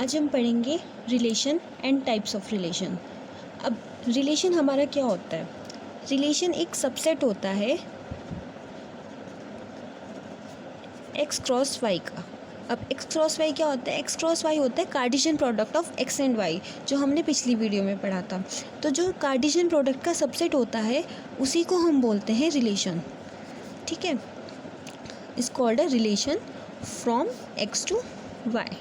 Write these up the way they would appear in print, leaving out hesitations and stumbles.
आज हम पढ़ेंगे relation and types of relation. अब रिलेशन हमारा क्या होता है? रिलेशन एक सबसेट होता है एक्स क्रॉस वाई का। अब एक्स क्रॉस वाई क्या होता है? एक्स क्रॉस वाई होता है Cartesian product of X and Y, जो हमने पिछली वीडियो में पढ़ा था। तो जो कार्टेशियन प्रोडक्ट का सबसेट होता है उसी को हम बोलते हैं रिलेशन। ठीक है, is called a relation from X to Y.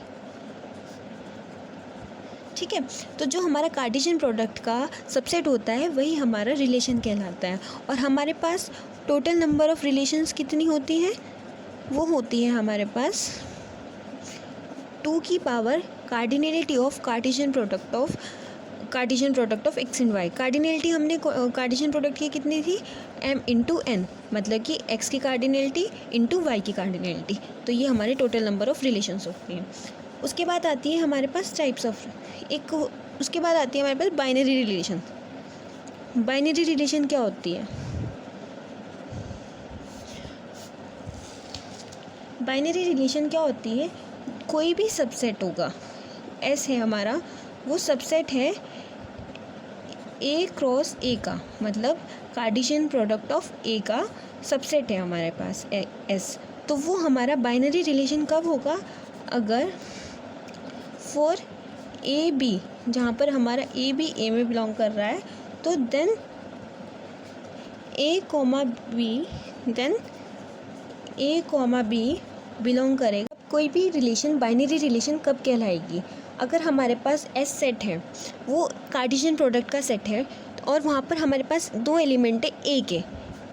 ठीक है, तो जो हमारा कार्टेशियन प्रोडक्ट का सबसेट होता है वही हमारा रिलेशन कहलाता है। और हमारे पास टोटल नंबर ऑफ़ रिलेशंस कितनी होती हैं? वो होती है हमारे पास 2 की power cardinality of Cartesian product of X and Y. Cardinality हमने कार्टेशियन प्रोडक्ट की कितनी थी? m इंटू n, मतलब कि x की कार्डिनलिटी इंटू वाई की कार्डिनलिटी। तो ये हमारे टोटल नंबर ऑफ़ रिलेशंस होती हैं। उसके बाद आती है हमारे पास टाइप्स ऑफ उसके बाद आती है हमारे पास बाइनरी रिलेशन। बाइनरी रिलेशन क्या होती है? बाइनरी रिलेशन क्या होती है? कोई भी सबसेट होगा, एस है हमारा, वो सबसेट है ए क्रॉस ए का, मतलब कार्टेशियन प्रोडक्ट ऑफ ए का सबसेट है हमारे पास एस। तो वो हमारा बाइनरी रिलेशन कब होगा? अगर फॉर ए बी, जहाँ पर हमारा ए बी ए में बिलोंग कर रहा है, तो देन ए कॉमा बी बिलोंग करेगा। कोई भी रिलेशन बाइनरी रिलेशन कब कहलाएगी? अगर हमारे पास एस सेट है, वो कार्टेशियन प्रोडक्ट का सेट है, और वहाँ पर हमारे पास 2 एलिमेंट है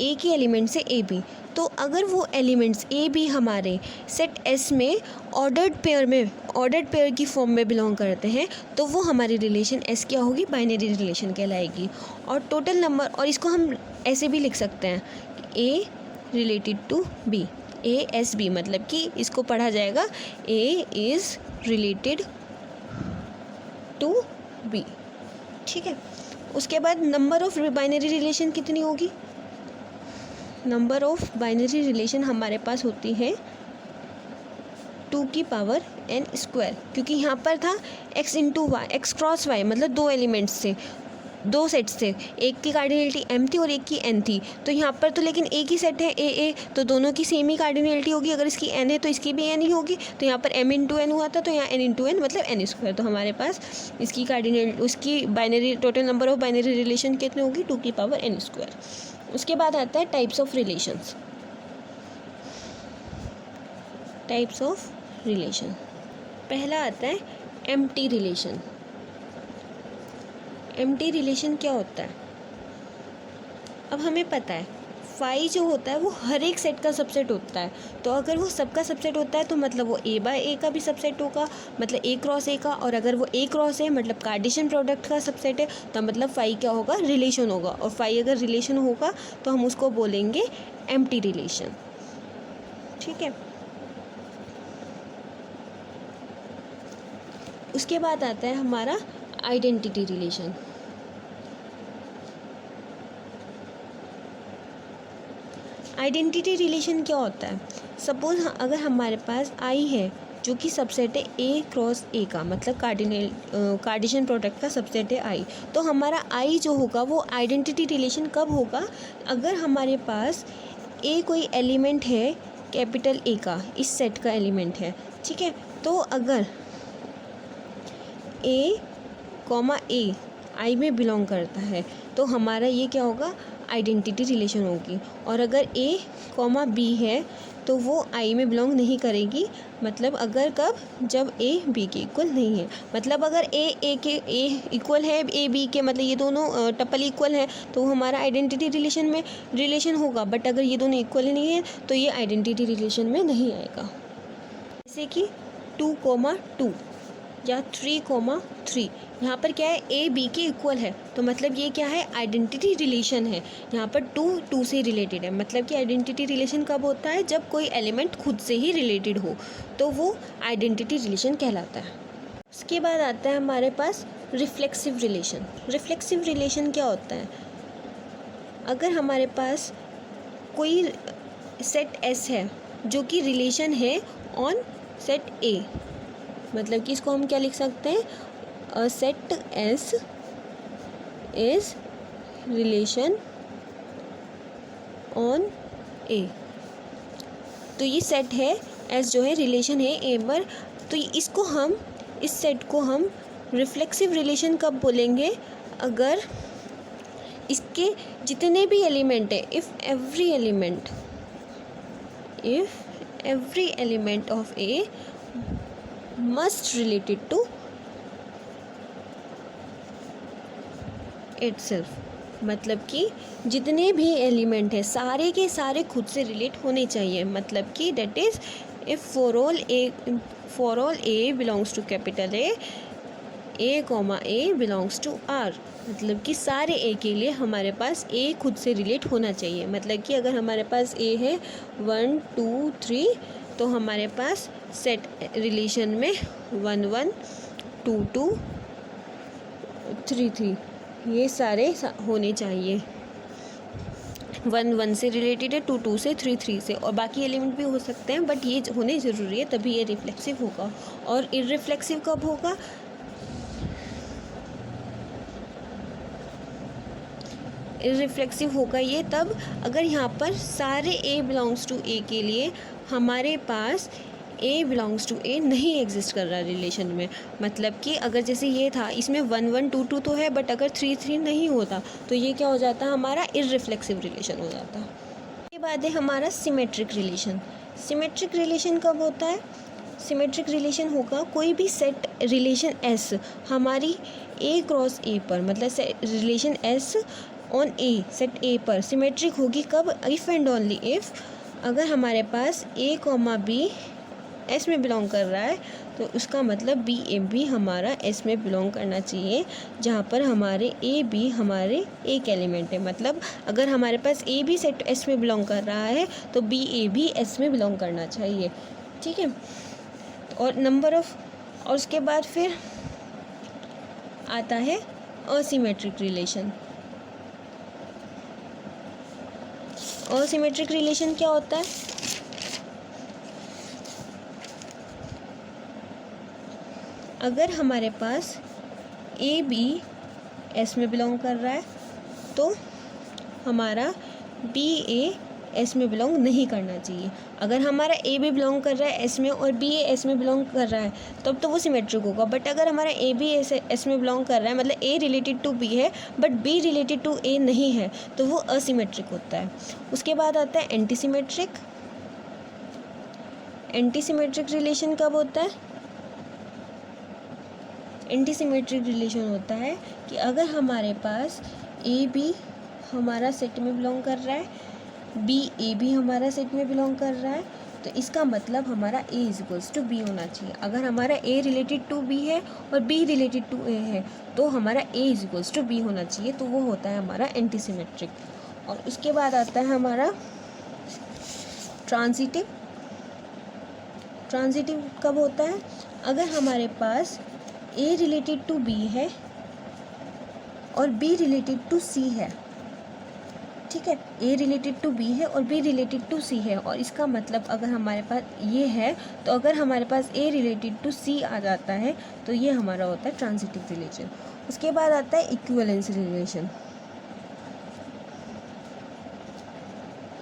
ए के एलिमेंट से ए बी। तो अगर वो एलिमेंट्स ए बी हमारे सेट एस में ऑर्डर्ड पेयर की फॉर्म में बिलोंग करते हैं, तो वो हमारी रिलेशन एस क्या होगी? बाइनरी रिलेशन कहलाएगी। और टोटल नंबर, और इसको हम ऐसे भी लिख सकते हैं, A related to B, A S B, मतलब कि इसको पढ़ा जाएगा A is related to B. ठीक है, उसके बाद नंबर ऑफ़ बाइनरी रिलेशन कितनी होगी? नंबर ऑफ़ बाइनरी रिलेशन हमारे पास होती है 2 की पावर n स्क्वायर, क्योंकि यहाँ पर था x into Y, X cross Y, मतलब 2 एलिमेंट्स थे, 2 सेट्स थे, एक की कार्डिनलिटी m थी और एक की n थी। तो यहाँ पर तो लेकिन एक ही सेट है a, तो दोनों की सेम ही कार्डिनलिटी होगी। अगर इसकी n है तो इसकी भी n ही होगी। तो यहाँ पर m इंटू n हुआ था, तो यहाँ n इंटू n मतलब n स्क्वायर। तो हमारे पास इसकी उसकी binary total number of binary relation कितनी होगी? 2 की पावर n स्क्वायर। उसके बाद आता है types of relations. Types of relation, पहला आता है एम्प्टी रिलेशन। एम्प्टी रिलेशन क्या होता है? अब हमें पता है फाई जो होता है वो हर एक सेट का सबसेट होता है। तो अगर वो सबका सबसेट होता है तो मतलब वो ए बाय ए का भी सबसेट होगा, मतलब ए क्रॉस ए का। और अगर वो ए क्रॉस है मतलब कार्टेशियन प्रोडक्ट का सबसेट है, तो मतलब फाई क्या होगा? रिलेशन होगा। और फाई अगर रिलेशन होगा तो हम उसको बोलेंगे एम्प्टी रिलेशन। ठीक है, उसके बाद आता है हमारा आइडेंटिटी रिलेशन। आइडेंटिटी रिलेशन क्या होता है? सपोज अगर हमारे पास आई है जो कि सबसेट है ए क्रॉस ए का, मतलब कार्टेशियन प्रोडक्ट का सबसेट है आई, तो हमारा आई जो होगा वो आइडेंटिटी रिलेशन कब होगा? अगर हमारे पास ए कोई एलिमेंट है कैपिटल ए का, इस सेट का एलिमेंट है। ठीक है, तो अगर ए कॉमा ए आई में बिलोंग करता है तो हमारा ये क्या होगा? आइडेंटिटी रिलेशन होगी। और अगर ए कॉमा बी है तो वो आई में बिलोंग नहीं करेगी, मतलब अगर कब? जब ए बी के इक्वल नहीं है। मतलब अगर ए इक्वल है ए बी के, मतलब ये दोनों टपल इक्वल है, तो वो हमारा आइडेंटिटी रिलेशन में रिलेशन होगा। बट अगर ये दोनों इक्वल नहीं है तो ये आइडेंटिटी रिलेशन में नहीं आएगा। जैसे कि 2,2 या 3,3, यहाँ पर क्या है? ए बी के इक्वल है, तो मतलब ये क्या है? आइडेंटिटी रिलेशन है। यहाँ पर 2 से रिलेटेड है, मतलब कि आइडेंटिटी रिलेशन कब होता है? जब कोई एलिमेंट खुद से ही रिलेटेड हो, तो वो आइडेंटिटी रिलेशन कहलाता है। उसके बाद आता है हमारे पास रिफ्लेक्सिव रिलेशन। रिफ्लेक्सिव रिलेशन क्या होता है? अगर हमारे पास कोई सेट एस है जो कि रिलेशन है ऑन सेट ए, मतलब कि इसको हम क्या लिख सकते हैं, a set S is relation on A. तो ये सेट है, एस जो है रिलेशन है ए पर। तो इसको हम, इस सेट को हम रिफ्लेक्सिव रिलेशन कब बोलेंगे, अगर इसके जितने भी एलिमेंट है, if every element of A must related to itself, मतलब कि जितने भी एलिमेंट है सारे के सारे खुद से रिलेट होने चाहिए। मतलब कि that is if for all A belongs to capital A comma A belongs to R, मतलब कि सारे ए के लिए हमारे पास ए खुद से रिलेट होना चाहिए। मतलब कि अगर हमारे पास ए है 1 2 3, तो हमारे पास सेट रिलेशन में 1 1 2 2 3 3 ये सारे होने चाहिए। 1 1 से रिलेटेड है, 2 2 से, 3 3 से, और बाकी एलिमेंट भी हो सकते हैं, बट ये होने ज़रूरी है, तभी ये रिफ्लेक्सिव होगा। और इररिफ्लेक्सिव कब होगा, इररिफ्लेक्सिव होगा ये तब अगर यहाँ पर सारे ए बिलोंग्स टू ए के लिए हमारे पास ए बिलोंग्स टू ए नहीं एग्जिस्ट कर रहा रिलेशन में। मतलब कि अगर जैसे ये था, इसमें 1 1 2 2 तो है, बट अगर 3 3 नहीं होता तो ये क्या हो जाता, हमारा इररिफ्लेक्सिव रिलेशन हो जाता। इसके बाद है हमारा सिमेट्रिक रिलेशन। सिमेट्रिक रिलेशन कब होता है, सिमेट्रिक रिलेशन होगा कोई भी सेट रिलेशन एस हमारी ए क्रॉस ए पर, मतलब relation S on A, set ए पर सिमेट्रिक होगी कब, इफ़ एंड ओनली इफ़ अगर हमारे पास ए कॉमा बी एस में बिलोंग कर रहा है, तो उसका मतलब बी ए भी हमारा एस में बिलोंग करना चाहिए, जहाँ पर हमारे ए बी हमारे एक एलिमेंट है। मतलब अगर हमारे पास ए बी सेट एस में बिलोंग कर रहा है तो बी ए भी एस में बिलोंग करना चाहिए, ठीक है। और नंबर ऑफ, और उसके बाद फिर आता है असिमेट्रिक रिलेशन। असिमेट्रिक रिलेशन क्या होता है, अगर हमारे पास ए बी एस में बिलोंग कर रहा है तो हमारा बी ए एस में बिलोंग नहीं करना चाहिए। अगर हमारा ए बी बिलोंग कर रहा है एस में और बी ए एस में बिलोंग कर रहा है तब तो वो सिमेट्रिक होगा। बट अगर हमारा ए बी एस में बिलोंग कर रहा है, मतलब ए रिलेटेड टू बी है बट बी रिलेटेड टू ए नहीं है, तो वो असिमेट्रिक होता है। उसके बाद आता है एंटीसिमेट्रिक। एंटीसिमेट्रिक रिलेशन कब होता है, एंटीसिमेट्रिक रिलेशन होता है कि अगर हमारे पास ए बी हमारा सेट में बिलोंग कर रहा है, बी ए भी हमारा सेट में बिलोंग कर रहा है, तो इसका मतलब हमारा ए इज इक्वल्स टू बी होना चाहिए। अगर हमारा ए रिलेटेड टू बी है और बी रिलेटेड टू ए है तो हमारा ए इज इक्वल्स टू बी होना चाहिए, तो वो होता है हमारा एंटीसिमेट्रिक। और उसके बाद आता है हमारा ट्रांजिटिव। ट्रांजिटिव कब होता है, अगर हमारे पास ए रिलेटेड टू बी है और बी रिलेटेड टू सी है, ठीक है, ए रिलेटेड टू बी है और बी रिलेटेड टू सी है, और इसका मतलब अगर हमारे पास ये है तो अगर हमारे पास ए रिलेटेड टू सी आ जाता है तो ये हमारा होता है ट्रांजिटिव रिलेशन। उसके बाद आता है इक्विवेलेंस रिलेशन।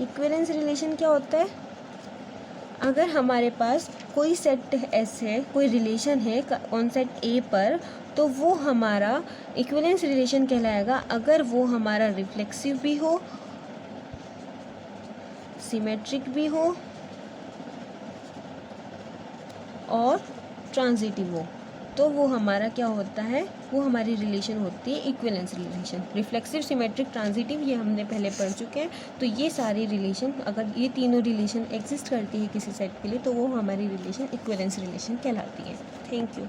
इक्विवेलेंस रिलेशन क्या होता है, अगर हमारे पास कोई सेट एस है, कोई रिलेशन है ऑन सेट ए पर, तो वो हमारा इक्विवेलेंस रिलेशन कहलाएगा अगर वो हमारा रिफ्लेक्सिव भी हो, सिमेट्रिक भी हो और ट्रांजिटिव हो, तो वो हमारा क्या होता है, वो हमारी रिलेशन होती है equivalence relation. Reflexive, symmetric, transitive ये हमने पहले पढ़ चुके हैं। तो ये सारी रिलेशन, अगर ये तीनों रिलेशन एग्जिस्ट करती है किसी सेट के लिए, तो वो हमारी रिलेशन इक्विवेलेंस रिलेशन कहलाती है। Thank you.